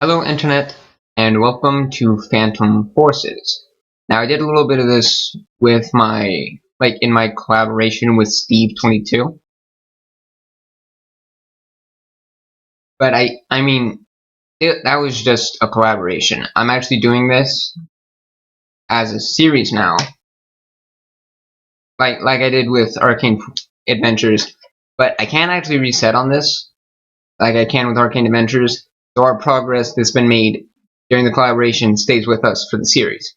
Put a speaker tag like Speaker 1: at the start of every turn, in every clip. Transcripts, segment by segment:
Speaker 1: Hello Internet, and welcome to Phantom Forces. Now I did a little bit of this with in my collaboration with Steve22, but that was just a collaboration. I'm actually doing this as a series now, like I did with Arcane Adventures, but I can't actually reset on this like I can with Arcane Adventures, so our progress that's been made during the collaboration stays with us for the series.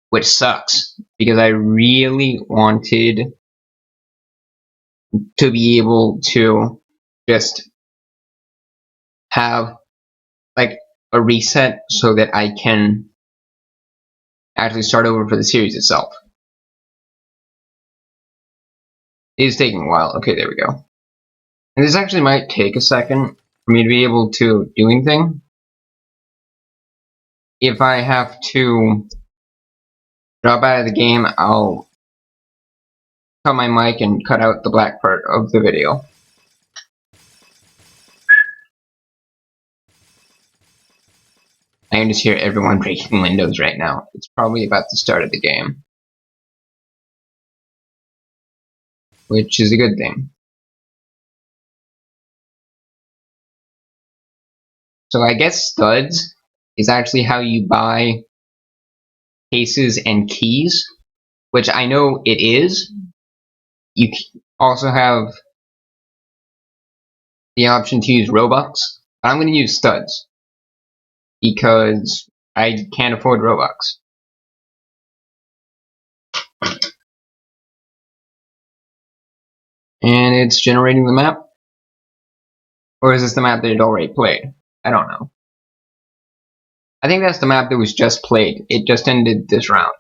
Speaker 1: Which sucks, because I really wanted to be able to just have like a reset so that I can actually start over for the series itself. It is taking a while. Okay, there we go. And this actually might take a second for me to be able to do anything. If I have to drop out of the game, I'll cut my mic and cut out the black part of the video. I can just hear everyone breaking windows right now. It's probably about the start of the game, which is a good thing. So I guess studs is actually how you buy cases and keys, which I know it is. You also have the option to use Robux, but I'm going to use studs because I can't afford Robux. And it's generating the map? Or is this the map that it already played? I don't know. I think that's the map that was just played. It just ended this round.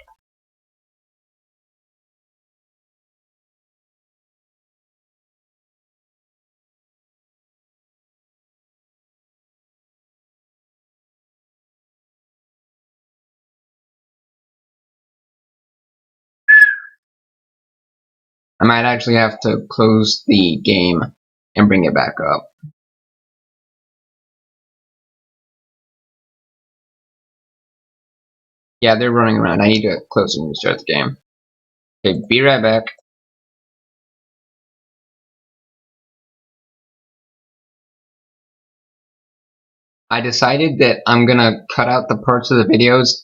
Speaker 1: I might actually have to close the game and bring it back up. Yeah, they're running around. I need to close and restart the game. Okay, be right back. I decided that I'm gonna cut out the parts of the videos.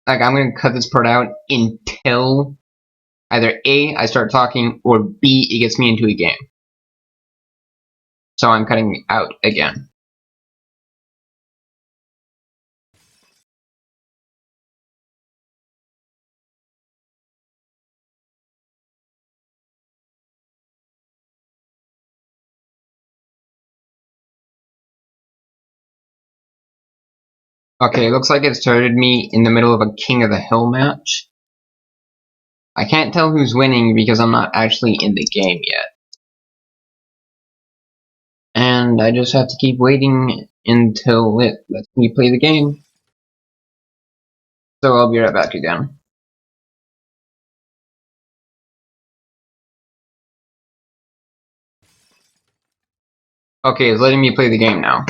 Speaker 1: Like, I'm gonna cut this part out until either A, I start talking, or B, it gets me into a game. So I'm cutting out again. Okay, it looks like it started me in the middle of a King of the Hill match. I can't tell who's winning because I'm not actually in the game yet. And I just have to keep waiting until it lets me play the game. So I'll be right back again. Okay, it's letting me play the game now.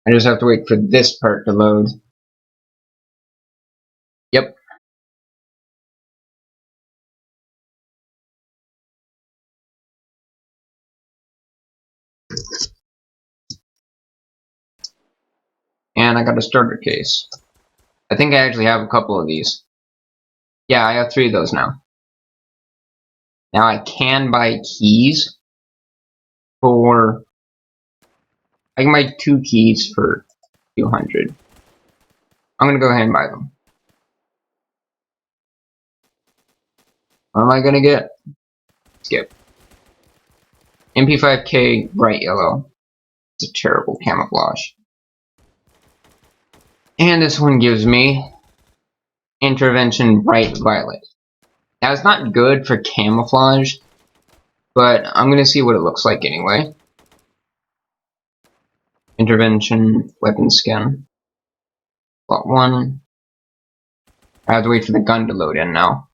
Speaker 1: I just have to wait for this part to load. Yep. And I got a starter case. I think I actually have a couple of these. Yeah, I have 3 of those now. Now I can buy keys for... I can buy 2 keys for 200. I'm gonna go ahead and buy them. What am I gonna get? Skip. MP5K bright yellow. It's a terrible camouflage. And this one gives me intervention bright violet. Now it's not good for camouflage, but I'm gonna see what it looks like anyway. Intervention weapon skin. Slot 1. I have to wait for the gun to load in now.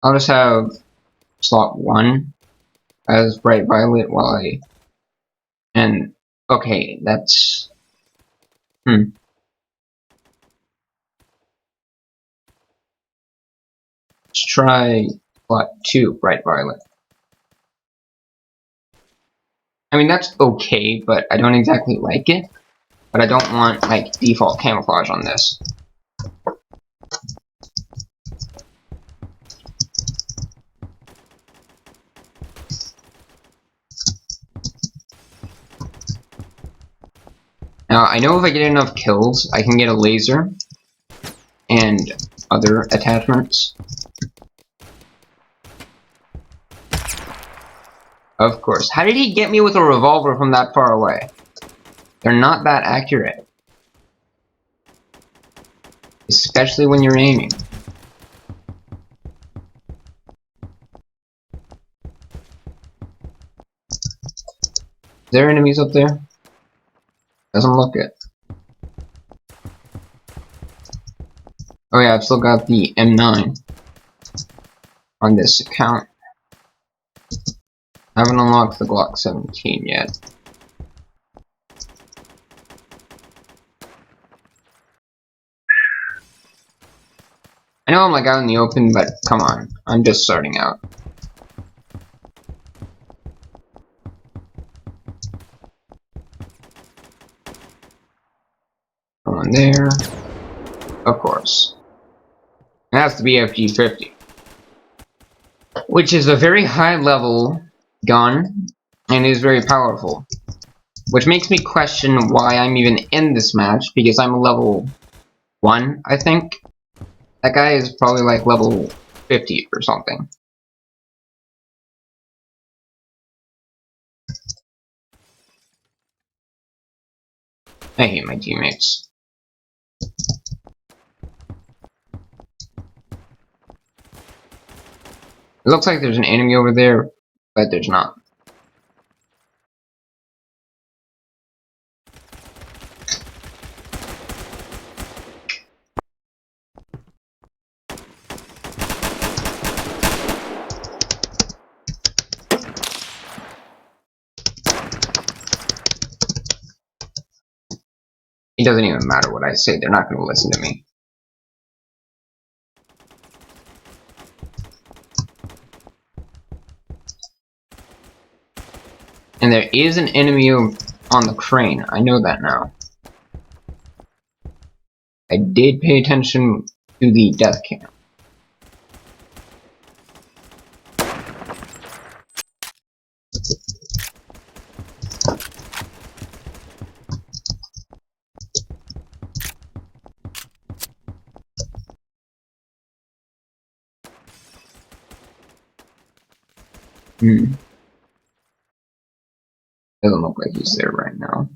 Speaker 1: I'll just have slot 1 as bright violet while and okay, that's let's try slot 2 bright violet. I mean, that's okay, but I don't exactly like it. But I don't want, like, default camouflage on this. Now, I know if I get enough kills, I can get a laser and other attachments. Of course. How did he get me with a revolver from that far away? They're not that accurate. Especially when you're aiming. Is there enemies up there? Doesn't look it. Oh yeah, I've still got the M9 on this account. I haven't unlocked the Glock 17 yet. I know I'm like out in the open, but come on, I'm just starting out. One there, of course. It has to be FG50, which is a very high level gun and is very powerful, which makes me question why I'm even in this match, because I'm level 1, I think. That guy is probably like level 50 or something. I hate my teammates. It looks like there's an enemy over there, but there's not. It doesn't even matter what I say, they're not going to listen to me. And there is an enemy on the crane, I know that now. I did pay attention to the death cam. Doesn't look like he's there right now.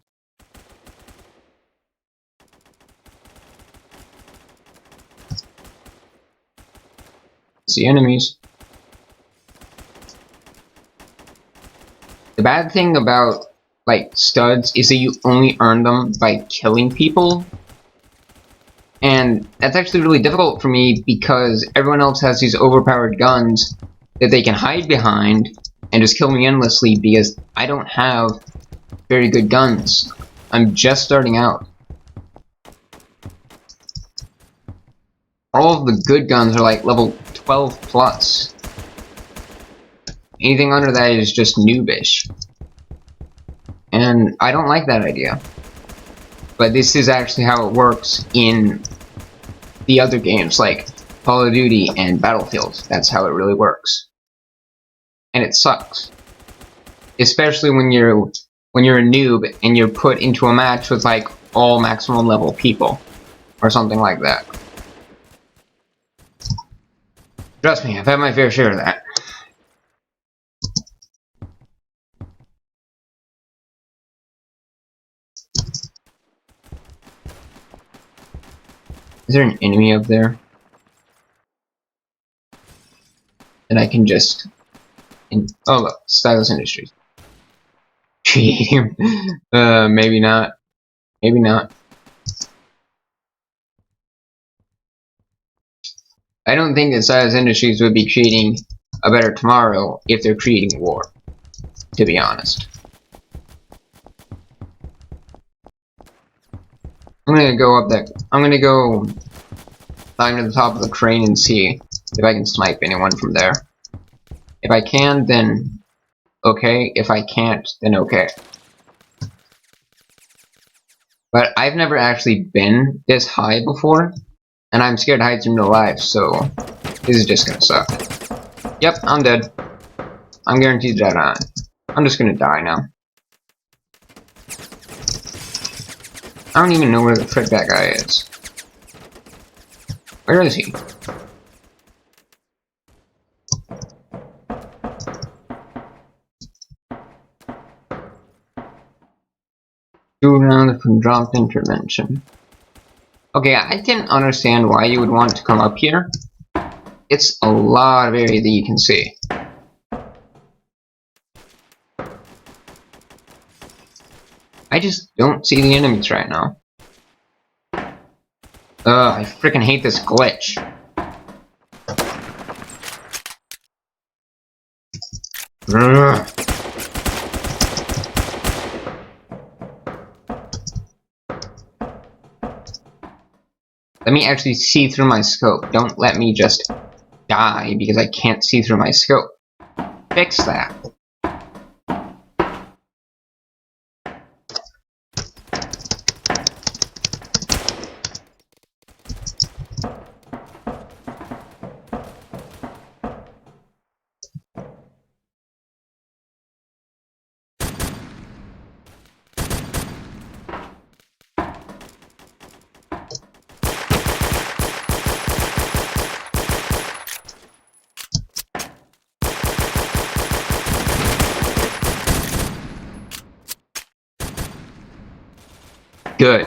Speaker 1: See enemies. The bad thing about, like, studs is that you only earn them by killing people. And that's actually really difficult for me because everyone else has these overpowered guns that they can hide behind and just kill me endlessly because I don't have very good guns. I'm just starting out. All of the good guns are like level 12 plus. Anything under that is just noobish. And I don't like that idea. But this is actually how it works in the other games like Call of Duty and Battlefield. That's how it really works. And it sucks. Especially when you're a noob and you're put into a match with like all maximum level people. Or something like that. Trust me, I've had my fair share of that. Is there an enemy up there? And I can just... oh look, Stylus Industries. Maybe not. Maybe not. I don't think that Silas Industries would be creating a better tomorrow if they're creating war, to be honest. I'm gonna go up that. I'm gonna go climb to the top of the crane and see if I can snipe anyone from there. If I can, then okay. If I can't, then okay. But I've never actually been this high before, and I'm scared heights in real life, so this is just gonna suck. Yep, I'm dead. I'm guaranteed that I'm just gonna die now. I don't even know where the frick that guy is. Where is he? Do round from dropped intervention. Okay, I can understand why you would want to come up here. It's a lot of area that you can see. I just don't see the enemies right now. I freaking hate this glitch. Ugh. Let me actually see through my scope. Don't let me just die because I can't see through my scope. Fix that. Good.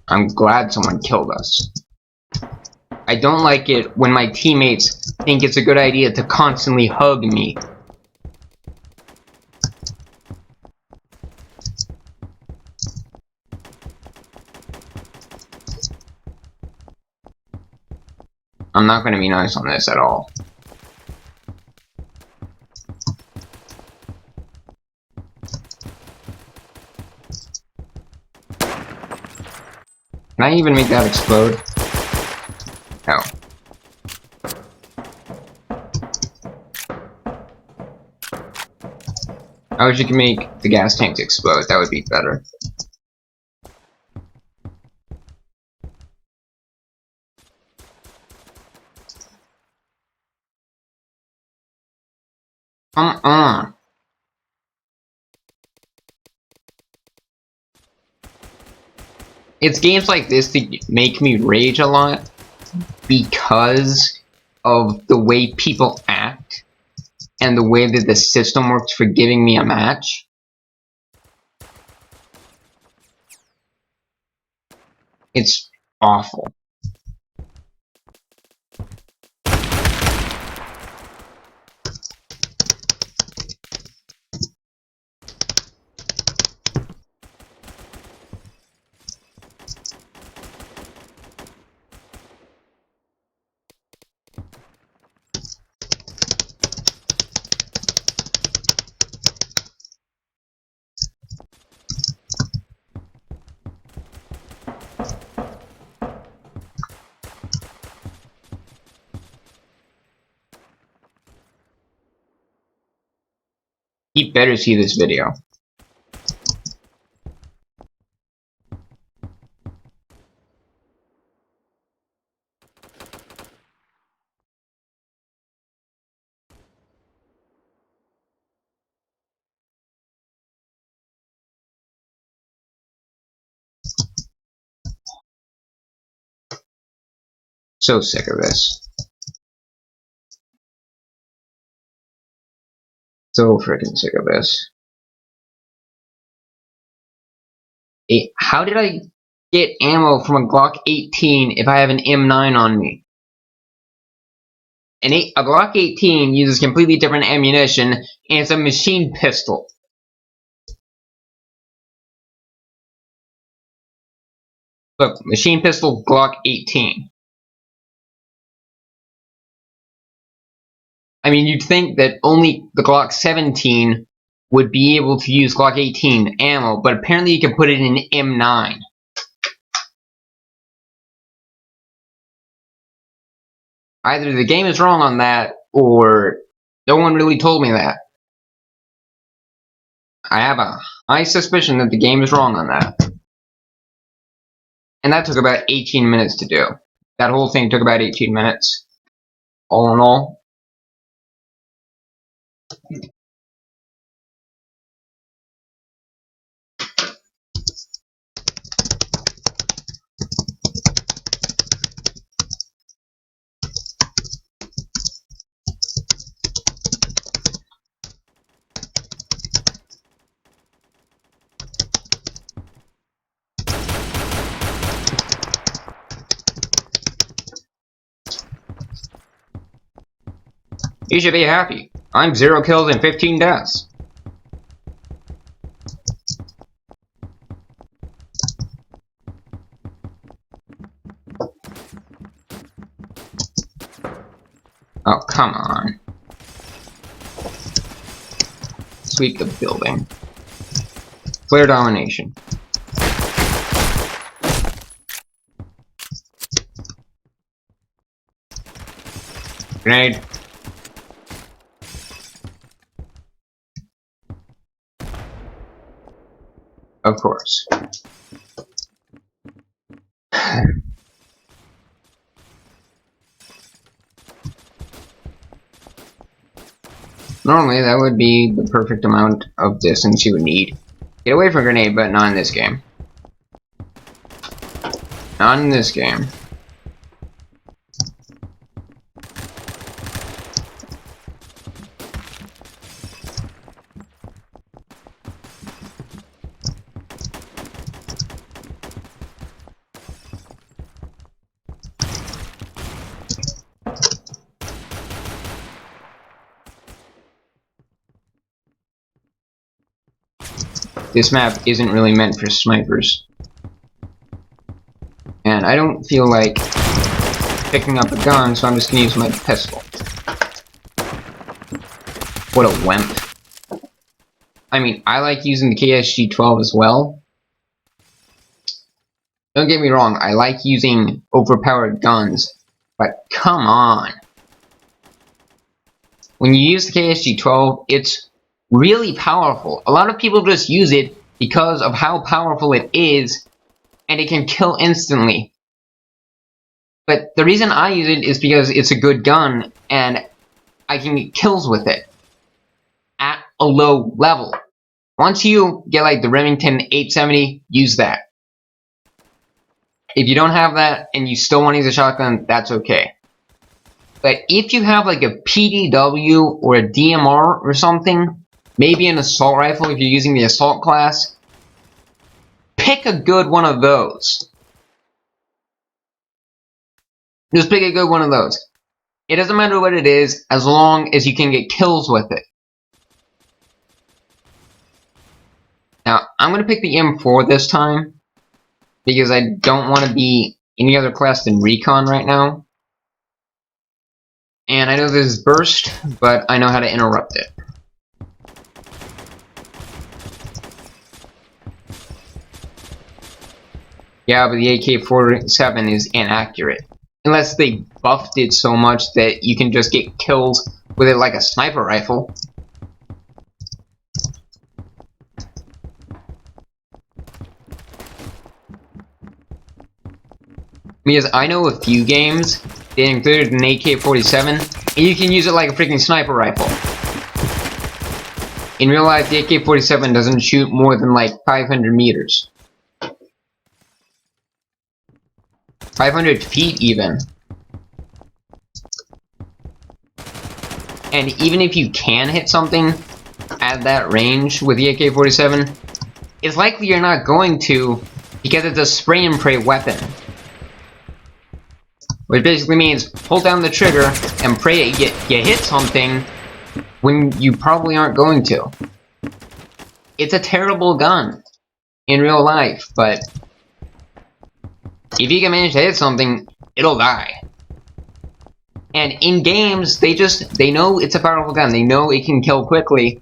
Speaker 1: I'm glad someone killed us. I don't like it when my teammates think it's a good idea to constantly hug me. I'm not gonna be nice on this at all. Can I even make that explode? No. I wish you could make the gas tanks explode. That would be better. Come on. It's games like this that make me rage a lot because of the way people act and the way that the system works for giving me a match. It's awful. You better see this video. So sick of this. So freaking sick of this. How did I get ammo from a Glock 18 if I have an M9 on me? A Glock 18 uses completely different ammunition, and it's a machine pistol. Look, machine pistol Glock 18. I mean, you'd think that only the Glock 17 would be able to use Glock 18 ammo, but apparently you can put it in M9. Either the game is wrong on that, or no one really told me that. I have a high suspicion that the game is wrong on that. And that took about 18 minutes to do. That whole thing took about 18 minutes. All in all. You should be happy. I'm 0 kills and 15 deaths. Oh, come on. Sweep the building. Flare domination. Grenade. Of course. Normally, that would be the perfect amount of distance you would need. Get away from a grenade, but not in this game. Not in this game. This map isn't really meant for snipers. And I don't feel like picking up a gun, so I'm just gonna use my pistol. What a wimp. I mean, I like using the KSG-12 as well. Don't get me wrong, I like using overpowered guns, but come on. When you use the KSG-12, it's really powerful. A lot of people just use it because of how powerful it is, and it can kill instantly. But the reason I use it is because it's a good gun, and I can get kills with it at a low level. Once you get like the Remington 870, use that. If you don't have that and you still want to use a shotgun, that's okay. But if you have like a PDW or a DMR or something, maybe an assault rifle if you're using the assault class, pick a good one of those. Just pick a good one of those. It doesn't matter what it is, as long as you can get kills with it. Now, I'm going to pick the M4 this time, because I don't want to be any other class than Recon right now. And I know this is burst, but I know how to interrupt it. Yeah, but the AK-47 is inaccurate. Unless they buffed it so much that you can just get kills with it like a sniper rifle. Because I know a few games that included an AK-47, and you can use it like a freaking sniper rifle. In real life, the AK-47 doesn't shoot more than like 500 meters. 500 feet even. And even if you can hit something at that range with the AK-47, it's likely you're not going to, because it's a spray and pray weapon. Which basically means hold down the trigger and pray you hit something when you probably aren't going to. It's a terrible gun in real life, but if you can manage to hit something, it'll die. And in games, they know it's a powerful gun. They know it can kill quickly.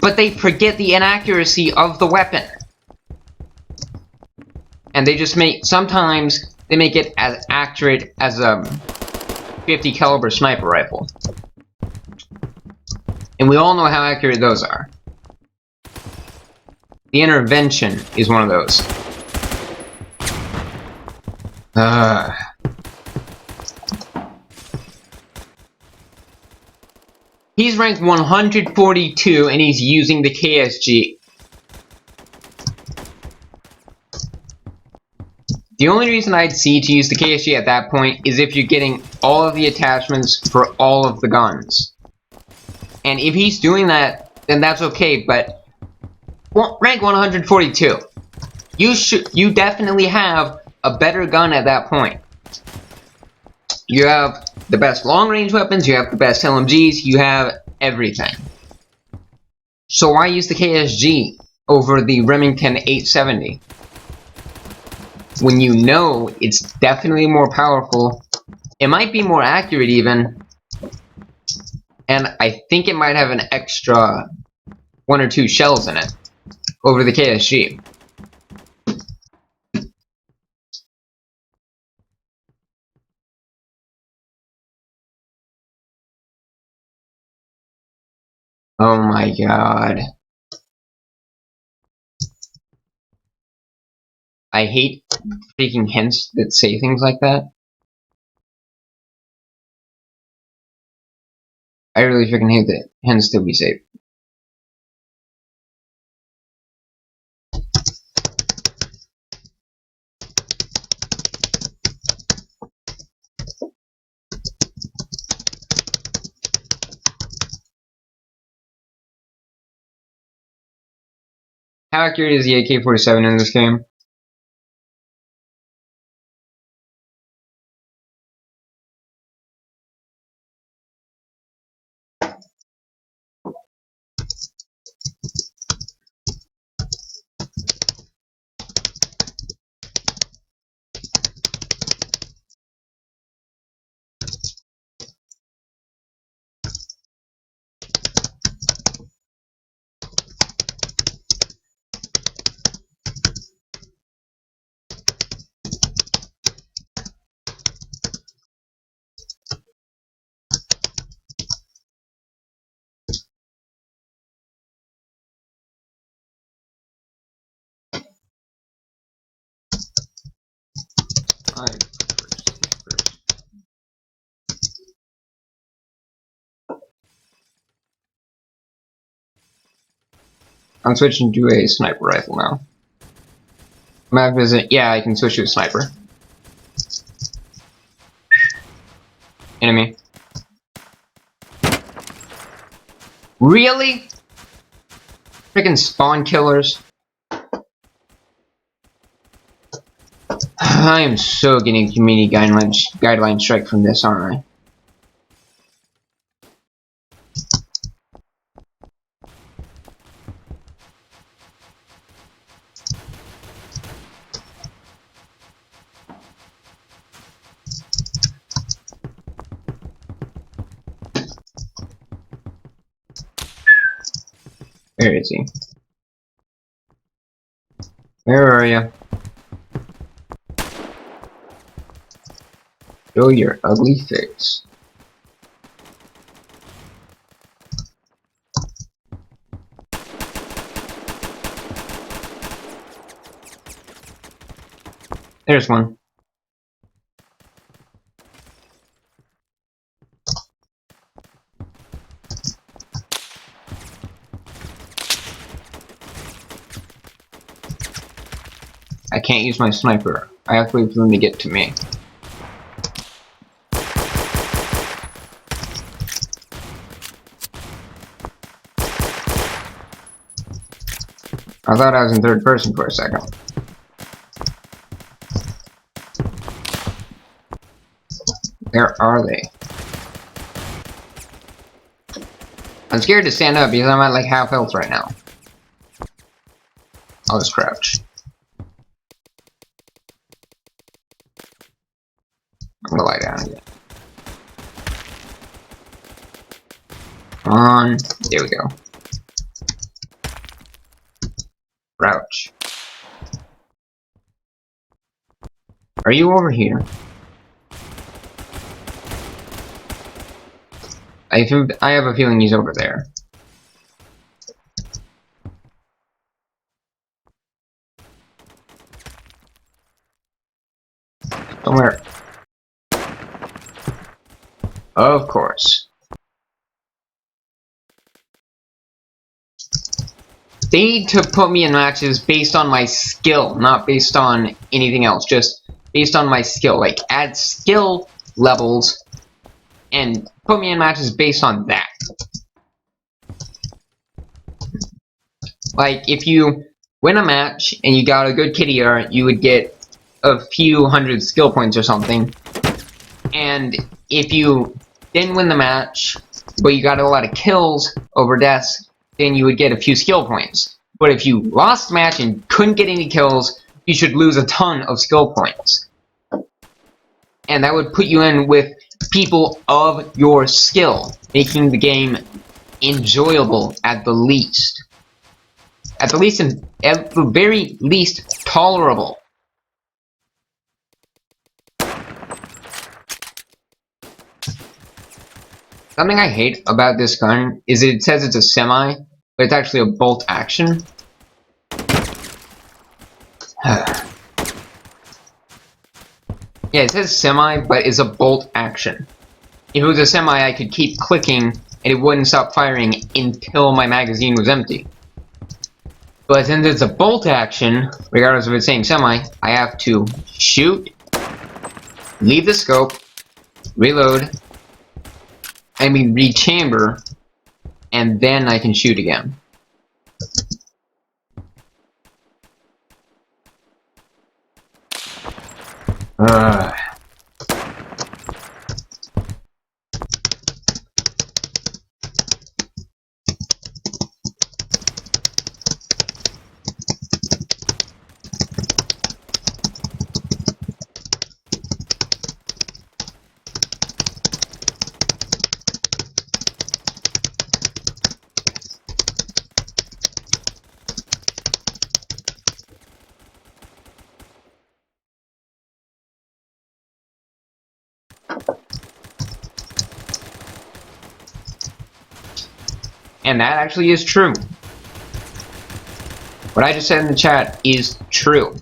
Speaker 1: But they forget the inaccuracy of the weapon. And they just sometimes they make it as accurate as a 50 caliber sniper rifle. And we all know how accurate those are. The intervention is one of those. He's ranked 142 and he's using the KSG. The only reason I'd see to use the KSG at that point is if you're getting all of the attachments for all of the guns. And if he's doing that, then that's okay, but rank 142. You definitely have a better gun at that point. You have the best long-range weapons, you have the best LMGs, you have everything. So why use the KSG over the Remington 870? When you know it's definitely more powerful, it might be more accurate even, and I think it might have an extra 1 or 2 shells in it over the KSG. Oh my god. I hate freaking hints that say things like that. I really freaking hate that hints that we say. How accurate is the AK-47 in this game? I'm switching to a sniper rifle now. Map visit. Yeah, I can switch to a sniper. Enemy. Really? Freaking spawn killers. I am so getting community guideline strike from this, aren't I? Where is he? Where are you? Show your ugly face. There's one. I can't use my sniper. I have to wait for them to get to me. I thought I was in third person for a second. Where are they? I'm scared to stand up because I'm at like half health right now. I'll just crouch. Come on. There we go. Crouch. Are you over here? I have a feeling he's over there. Somewhere. Of course. They need to put me in matches based on my skill, not based on anything else. Just based on my skill. Like, add skill levels and put me in matches based on that. Like, if you win a match and you got a good kitty art, you would get a few hundred skill points or something. And if you didn't win the match, but you got a lot of kills over deaths, then you would get a few skill points. But if you lost the match and couldn't get any kills, you should lose a ton of skill points. And that would put you in with people of your skill, making the game enjoyable at the least. At the very least, tolerable. Something I hate about this gun is it says it's a semi, but it's actually a bolt action. Yeah, it says semi, but it's a bolt action. If it was a semi, I could keep clicking and it wouldn't stop firing until my magazine was empty. But since it's a bolt action, regardless of it saying semi, I have to shoot, leave the scope, reload, rechamber, and then I can shoot again. And that actually is true. What I just said in the chat is true.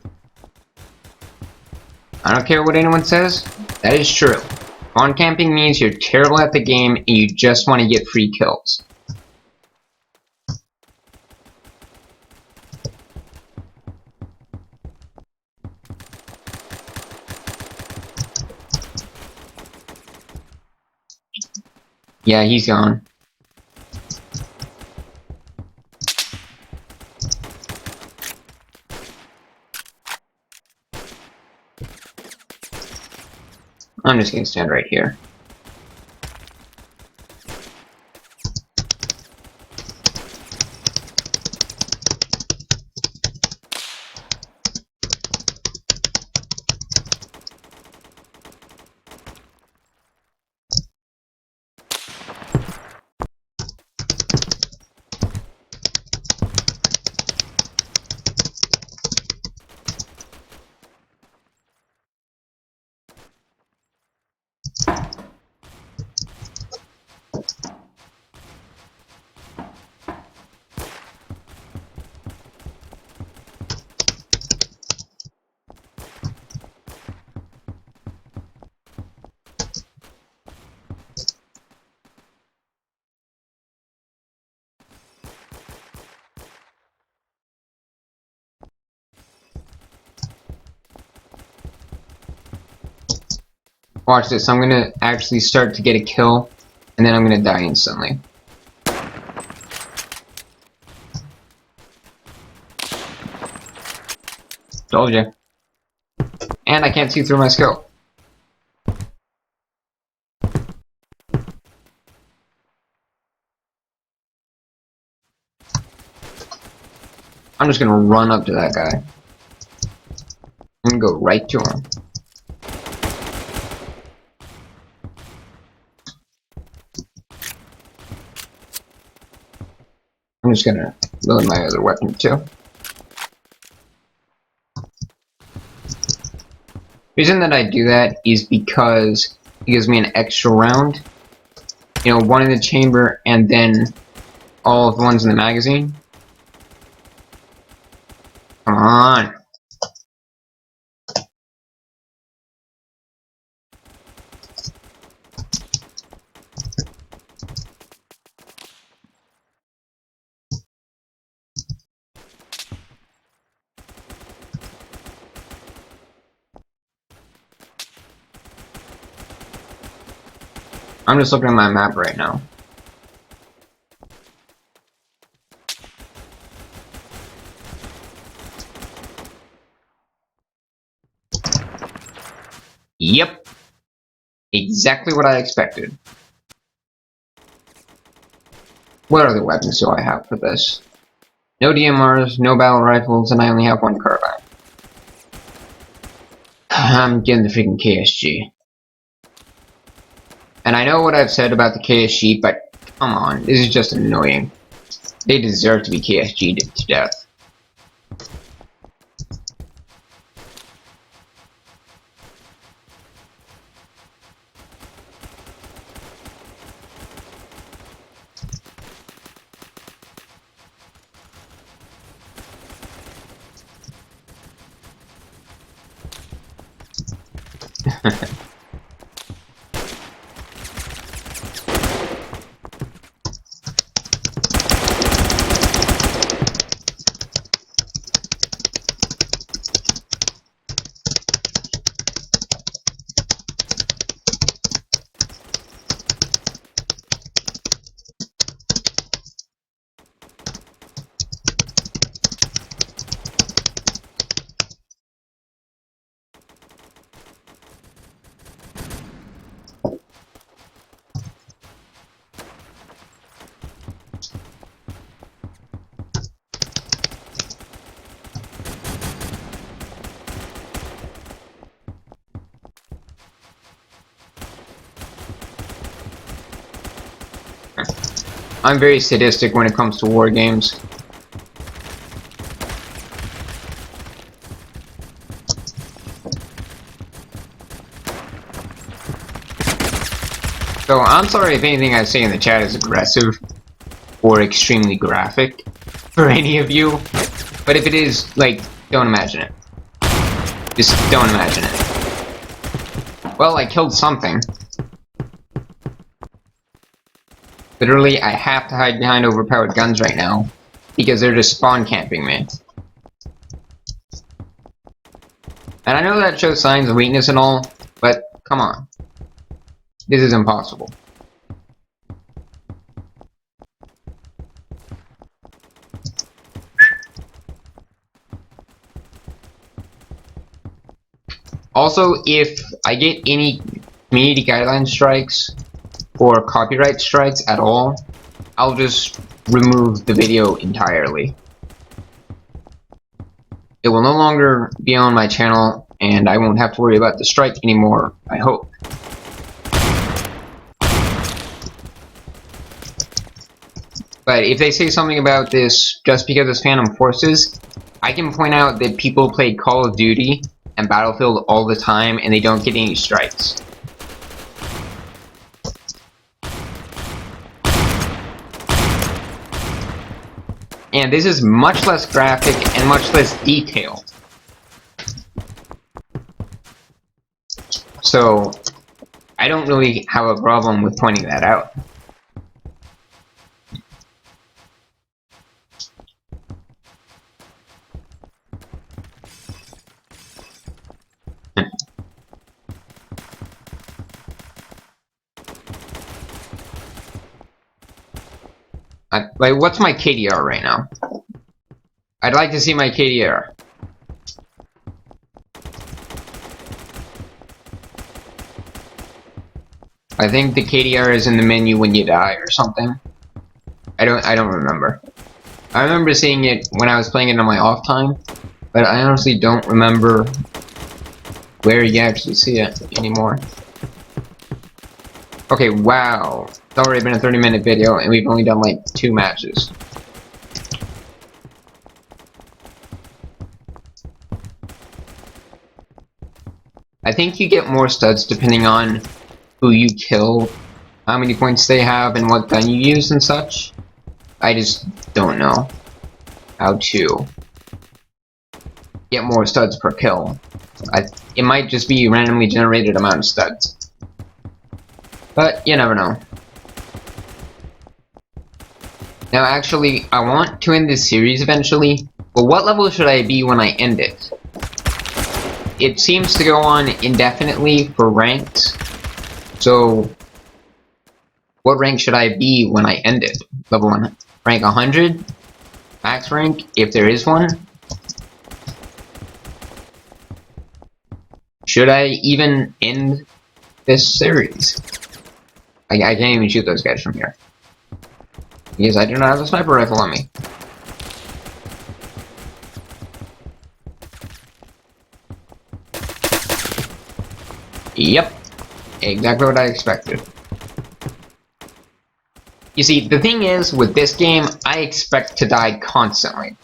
Speaker 1: I don't care what anyone says, that is true. On camping means you're terrible at the game and you just want to get free kills. Yeah, he's gone. I'm just gonna stand right here. Watch this, I'm gonna actually start to get a kill, and then I'm gonna die instantly. Told you. And I can't see through my scope. I'm just gonna run up to that guy. I'm gonna go right to him. I'm just gonna load my other weapon too. The reason that I do that is because it gives me an extra round. You know, one in the chamber and then all of the ones in the magazine. Come on. I'm just looking at my map right now. Yep. Exactly what I expected. What other weapons do I have for this? No DMRs, no battle rifles, and I only have one carbine. I'm getting the freaking KSG. And I know what I've said about the KSG, but come on, this is just annoying. They deserve to be KSG'd to death. I'm very sadistic when it comes to war games. So I'm sorry if anything I say in the chat is aggressive or extremely graphic for any of you, but if it is, like, don't imagine it. Just don't imagine it. Well, I killed something. Literally, I have to hide behind overpowered guns right now, because they're just spawn camping me. And I know that shows signs of weakness and all, but come on. This is impossible. Also, if I get any community guideline strikes, or copyright strikes at all, I'll just remove the video entirely. It will no longer be on my channel, and I won't have to worry about the strike anymore, I hope. But if they say something about this just because it's Phantom Forces, I can point out that people play Call of Duty and Battlefield all the time and they don't get any strikes. And this is much less graphic and much less detailed. So, I don't really have a problem with pointing that out. Like, what's my KDR right now? I'd like to see my KDR. I think the KDR is in the menu when you die or something. I don't remember. I remember seeing it when I was playing it on my off time, but I honestly don't remember where you actually see it anymore. Okay, wow. It's already been a 30-minute video and we've only done like 2 matches. I think you get more studs depending on who you kill, how many points they have, and what gun you use and such. I just don't know how to get more studs per kill. It might just be randomly generated amount of studs. But you never know. Now actually, I want to end this series eventually, but what level should I be when I end it? It seems to go on indefinitely for ranks, so what rank should I be when I end it? Level 1, rank 100? Max rank, if there is one? Should I even end this series? I can't even shoot those guys from here, because I do not have a sniper rifle on me. Yep, exactly what I expected. You see, the thing is, with this game, I expect to die constantly.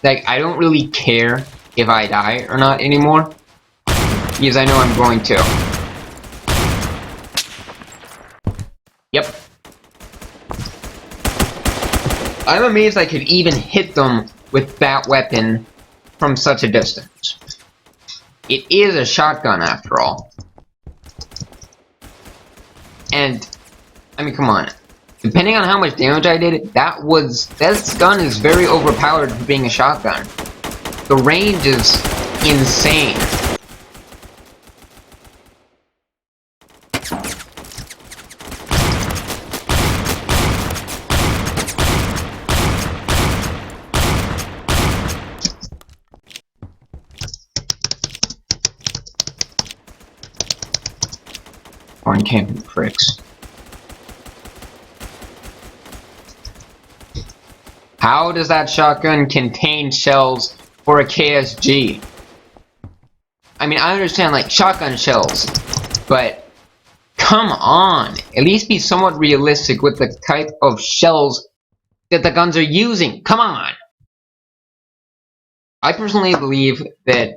Speaker 1: Like, I don't really care if I die or not anymore, because I know I'm going to. Yep. I'm amazed I could even hit them with that weapon from such a distance. It is a shotgun, after all. And, I mean, come on. Depending on how much damage I did, this gun is very overpowered for being a shotgun. The range is insane. On camping pricks. How does that shotgun contain shells for a KSG? I mean, I understand, like, shotgun shells, but come on! At least be somewhat realistic with the type of shells that the guns are using. Come on! I personally believe that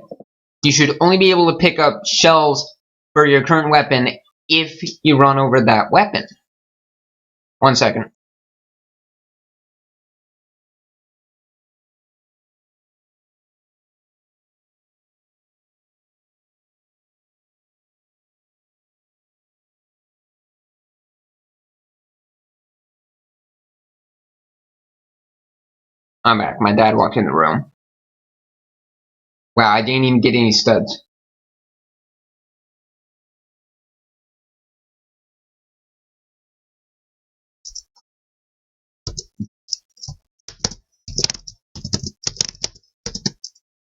Speaker 1: you should only be able to pick up shells for your current weapon if you run over that weapon. 1 second. I'm back. My dad walked in the room. Wow, I didn't even get any studs.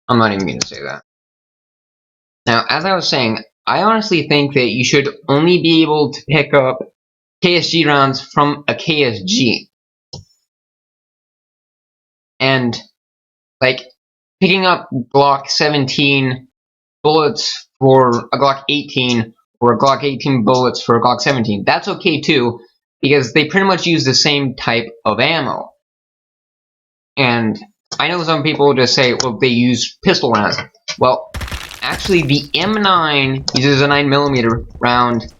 Speaker 1: I'm not even going to say that. Now, as I was saying, I honestly think that you should only be able to pick up KSG rounds from a KSG. And, like, picking up Glock 17 bullets for a Glock 18, or a Glock 18 bullets for a Glock 17, that's okay too, because they pretty much use the same type of ammo. And I know some people just say, well, they use pistol rounds. Well, actually, the M9 uses a 9mm round,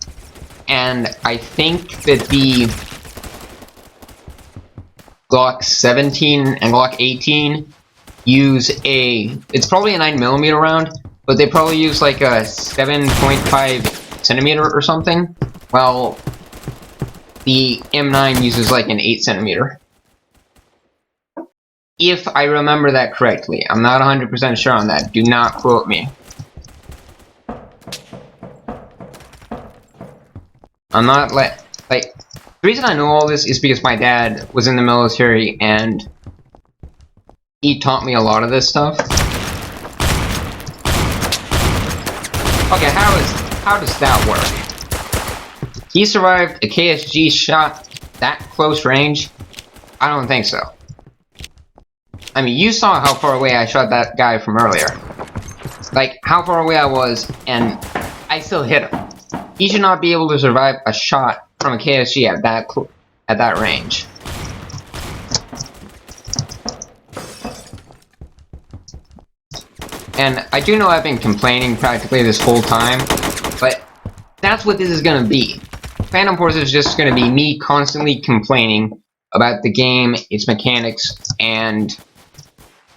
Speaker 1: and I think that the Glock 17 and Glock 18 use it's probably a 9mm round, but they probably use like a 7.5 centimeter or something, while the M9 uses like an 8 centimeter. If I remember that correctly. I'm not 100% sure on that. Do not quote me. I'm not like, the reason I know all this is because my dad was in the military and he taught me a lot of this stuff. Okay, how does that work? He survived a KSG shot that close range? I don't think so. I mean, you saw how far away I shot that guy from earlier. Like, how far away I was, and I still hit him. He should not be able to survive a shot from a KSG at that range. And I do know I've been complaining practically this whole time, but that's what this is gonna be. Phantom Force is just gonna be me constantly complaining about the game, its mechanics, and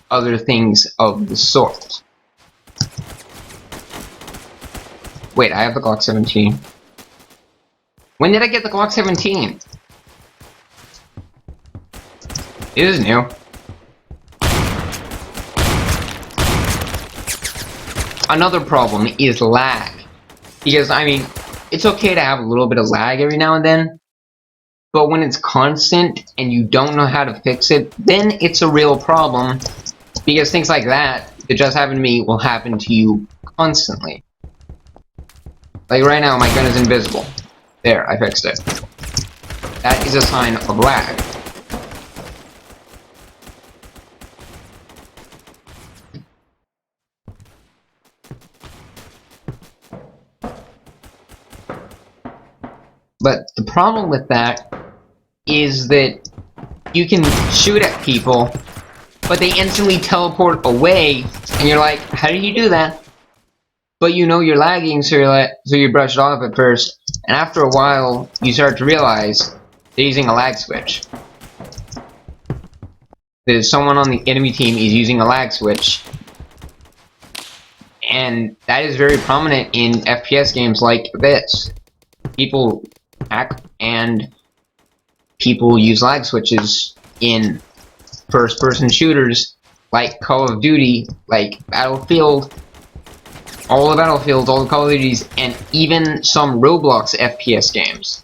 Speaker 1: other things of the sort. Wait, I have the Glock 17. When did I get the Glock 17? It is new. Another problem is lag. Because, I mean, it's okay to have a little bit of lag every now and then, but when it's constant and you don't know how to fix it, then it's a real problem. Because things like that just happened to me will happen to you constantly. Like right now, my gun is invisible. There, I fixed it. That is a sign of lag. But the problem with that is that you can shoot at people, but they instantly teleport away, and you're like, how did you do that? But you know you're lagging, so you brush it off at first, and after a while, you start to realize they're using a lag switch. That someone on the enemy team is using a lag switch, and that is very prominent in FPS games like this. People hack and people use lag switches in first-person shooters like Call of Duty, like Battlefield, all the Battlefields, all the Call of Duties, and even some Roblox FPS games.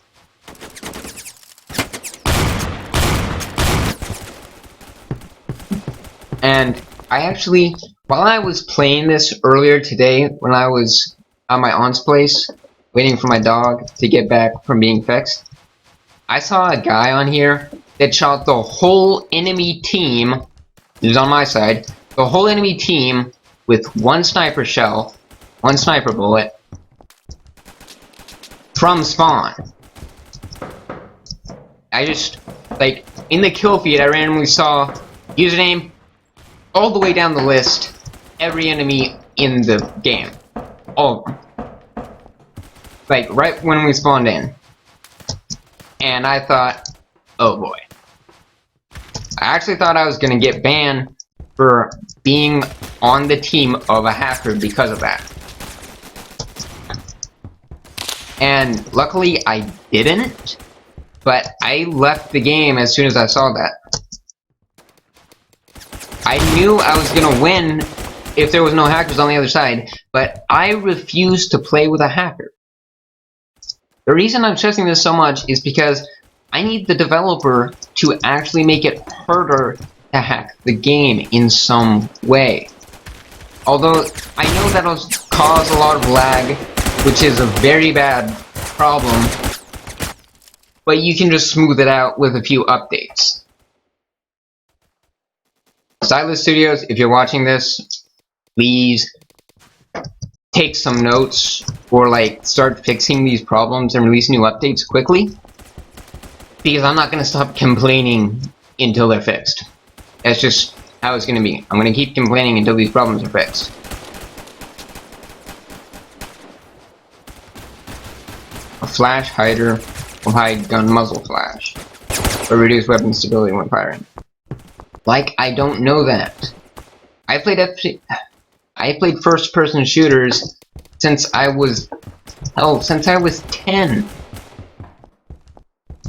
Speaker 1: And I actually, while I was playing this earlier today, when I was at my aunt's place, waiting for my dog to get back from being fixed, I saw a guy on here that shot the whole enemy team, he was on my side, the whole enemy team with one sniper shell, one sniper bullet, from spawn. I just, like, in the kill feed I randomly saw username, all the way down the list, every enemy in the game. All of them. Like, right when we spawned in. And I thought, oh boy. I actually thought I was gonna get banned for being on the team of a hacker because of that. And luckily I didn't, but I left the game as soon as I saw that. I knew I was gonna win if there was no hackers on the other side, but I refused to play with a hacker. The reason I'm stressing this so much is because I need the developer to actually make it harder to hack the game in some way. Although, I know that'll cause a lot of lag, which is a very bad problem, but you can just smooth it out with a few updates. Stylus Studios, if you're watching this, please take some notes or like start fixing these problems and release new updates quickly, because I'm not going to stop complaining until they're fixed. That's just how it's going to be. I'm going to keep complaining until these problems are fixed. A flash hider will hide gun muzzle flash, or reduce weapon stability when firing. Like, I don't know that. I played first-person shooters since I was 10.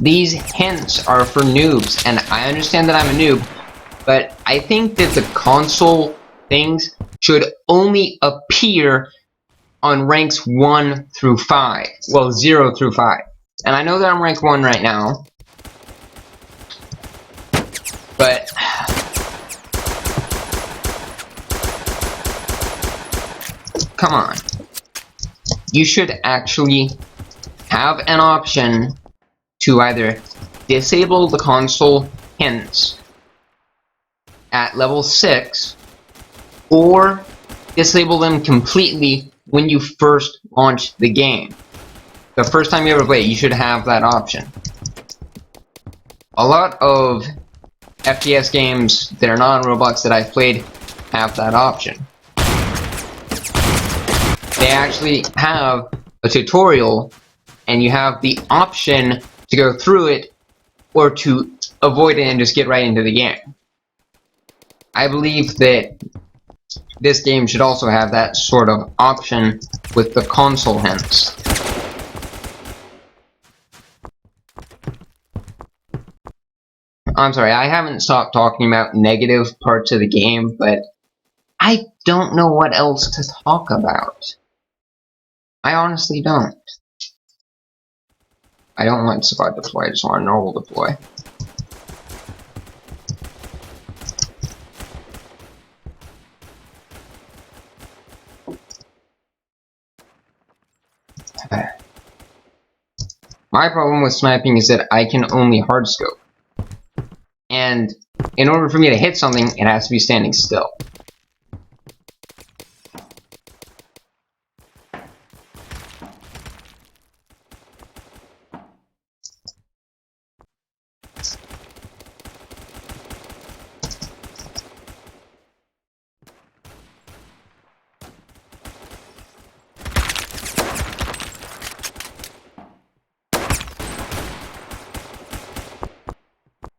Speaker 1: These hints are for noobs, and I understand that I'm a noob, but I think that the console things should only appear on ranks 1 through 5. Well, 0 through 5. And I know that I'm rank 1 right now, but come on. You should actually have an option to either disable the console hints at level 6, or disable them completely when you first launch the game. The first time you ever play it, you should have that option. A lot of FPS games that are not on Roblox that I've played have that option. they actually have a tutorial, and you have the option to go through it or to avoid it and just get right into the game. I believe that this game should also have that sort of option with the console hints. I'm sorry, I haven't stopped talking about negative parts of the game, but I don't know what else to talk about. I honestly don't. I don't want squad deploy, I just want a normal deploy. My problem with sniping is that I can only hardscope. And in order for me to hit something, it has to be standing still.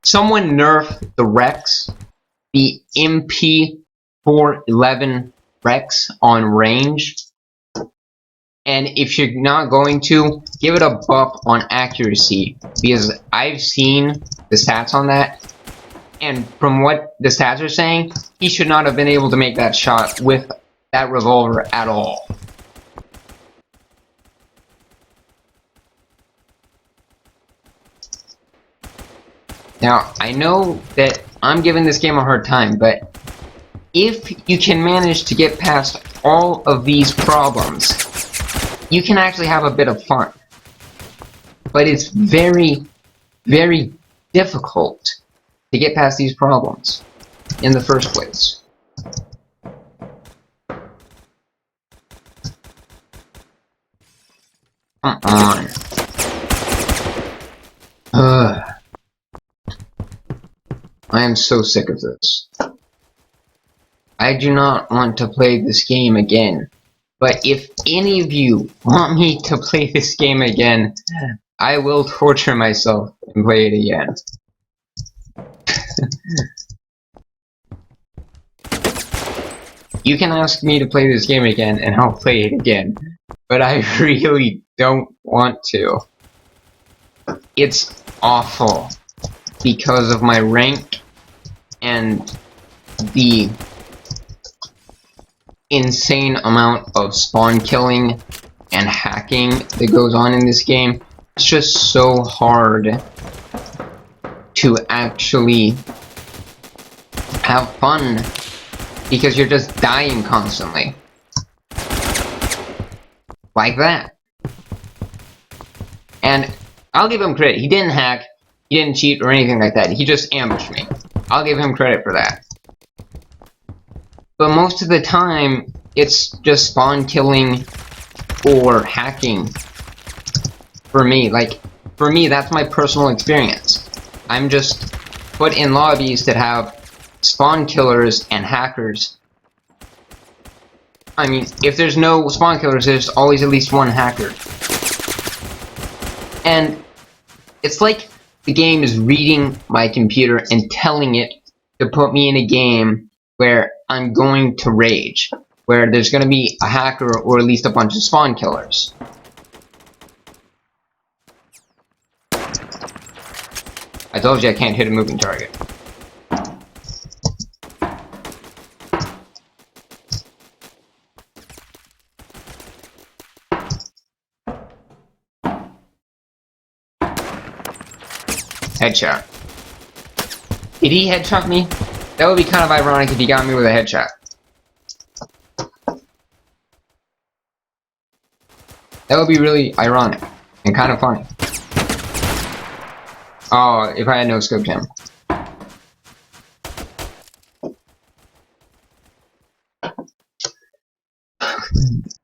Speaker 1: Someone nerf the Rex, the MP411 Rex on range. And if you're not going to, give it a buff on accuracy, because I've seen the stats on that, and from what the stats are saying, he should not have been able to make that shot with that revolver at all. Now, I know that I'm giving this game a hard time, but if you can manage to get past all of these problems, you can actually have a bit of fun. But it's very, very difficult to get past these problems in the first place. Come on. Ugh. I am so sick of this. I do not want to play this game again. But if any of you want me to play this game again, I will torture myself and play it again. You can ask me to play this game again and I'll play it again. But I really don't want to. It's awful because of my rank and the insane amount of spawn killing and hacking that goes on in this game. It's just so hard to actually have fun because you're just dying constantly. Like that. And I'll give him credit. He didn't hack, he didn't cheat or anything like that. He just ambushed me. I'll give him credit for that. But most of the time, it's just spawn killing or hacking. For me, for me, that's my personal experience. I'm just put in lobbies that have spawn killers and hackers. I mean, if there's no spawn killers, there's always at least one hacker. And it's like the game is reading my computer and telling it to put me in a game where I'm going to rage, where there's going to be a hacker or at least a bunch of spawn killers. I told you I can't hit a moving target. Headshot. Did he headshot me? That would be kind of ironic if he got me with a headshot. That would be really ironic and kind of funny. Oh, if I had no scoped him.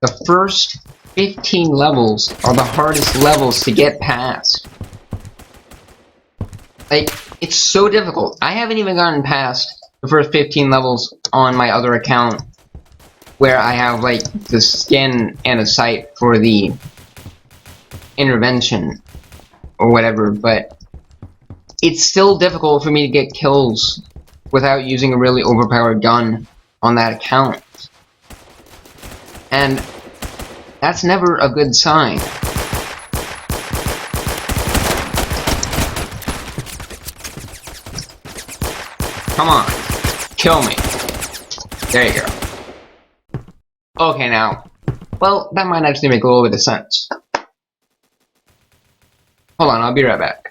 Speaker 1: The first 15 levels are the hardest levels to get past. Like, it's so difficult. I haven't even gotten past the first 15 levels on my other account. where I have like the skin and a sight for the intervention or whatever, but it's still difficult for me to get kills without using a really overpowered gun on that account. And that's never a good sign. Come on, kill me. There you go. Okay, now, well, that might actually make a little bit of sense. Hold on, I'll be right back.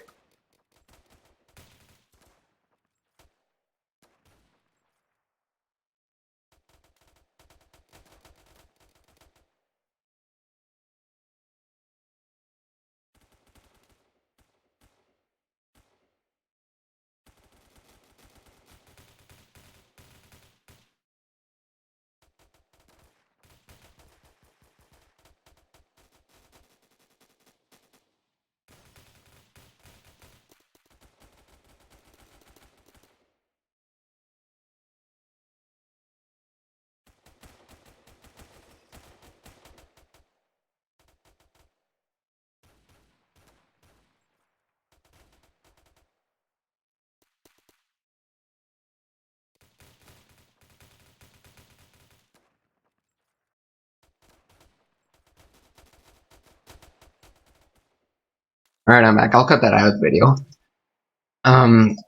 Speaker 1: Alright, I'm back. I'll cut that out of the video.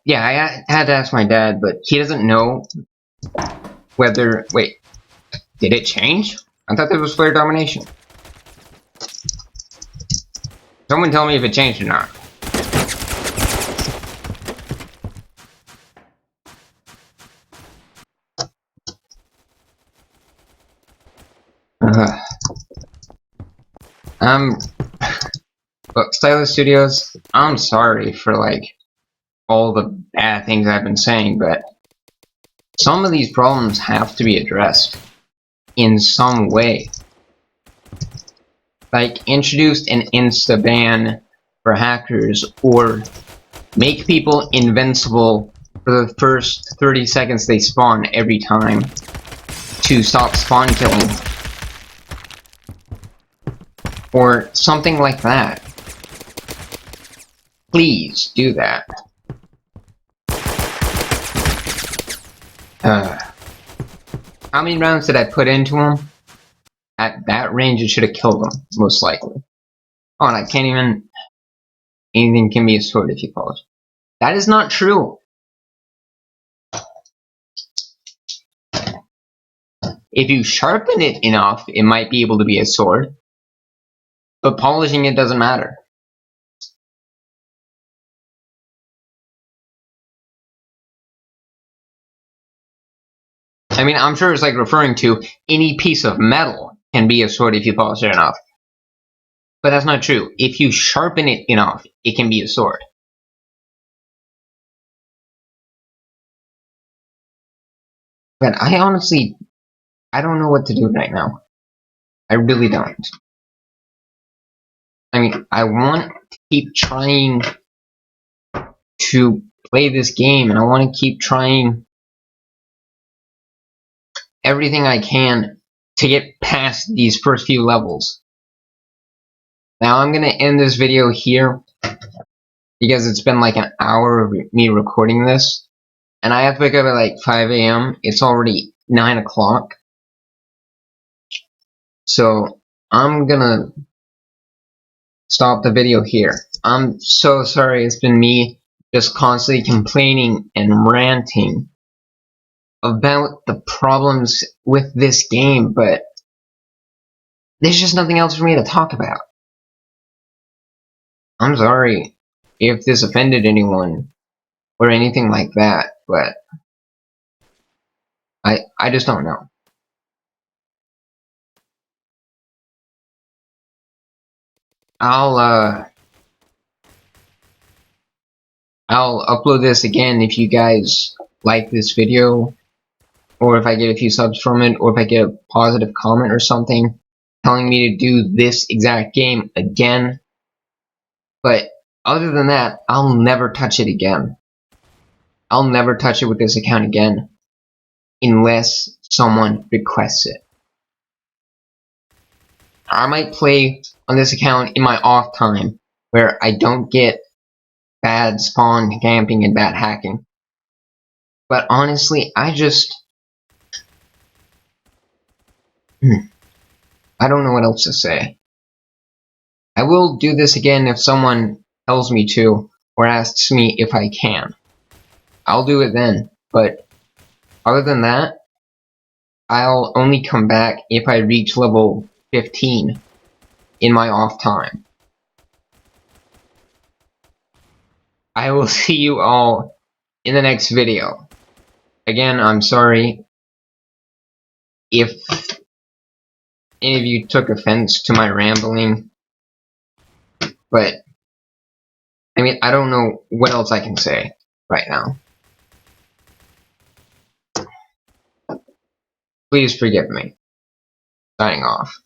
Speaker 1: Yeah, I had to ask my dad, but he doesn't know whether... Wait, did it change? I thought this was player domination. Someone tell me if it changed or not. Look, Stylus Studios, I'm sorry for, like, all the bad things I've been saying, but some of these problems have to be addressed in some way. Like, introduce an insta-ban for hackers, or make people invincible for the first 30 seconds they spawn every time to stop spawn killing. Or something like that. Please do that. How many rounds did I put into him? At that range, it should have killed him, most likely. Oh, and I can't even... Anything can be a sword if you follow. That is not true. If you sharpen it enough, it might be able to be a sword. But polishing it doesn't matter. I mean, I'm sure it's like referring to any piece of metal can be a sword if you polish it enough. But that's not true. If you sharpen it enough, it can be a sword. But I honestly, I don't know what to do right now. I really don't. I mean, I want to keep trying to play this game, and I want to keep trying everything I can to get past these first few levels. Now I'm gonna end this video here because it's been like an hour of me recording this, and I have to wake up at like 5 a.m. It's already 9 o'clock. So I'm gonna stop the video here. I'm so sorry, it's been me just constantly complaining and ranting about the problems with this game, but there's just nothing else for me to talk about. I'm sorry if this offended anyone or anything like that, but I just don't know. I'll upload this again if you guys like this video, or if I get a few subs from it, or if I get a positive comment or something telling me to do this exact game again. But other than that, I'll never touch it again. I'll never touch it with this account again unless someone requests it. I might play on this account in my off time, where I don't get bad spawn camping and bad hacking. But honestly, I don't know what else to say. I will do this again if someone tells me to, or asks me if I can. I'll do it then, but other than that, I'll only come back if I reach level 15 in my off time. I will see you all in the next video. Again, I'm sorry if any of you took offense to my rambling, but I mean, I don't know what else I can say right now. Please forgive me. Signing off.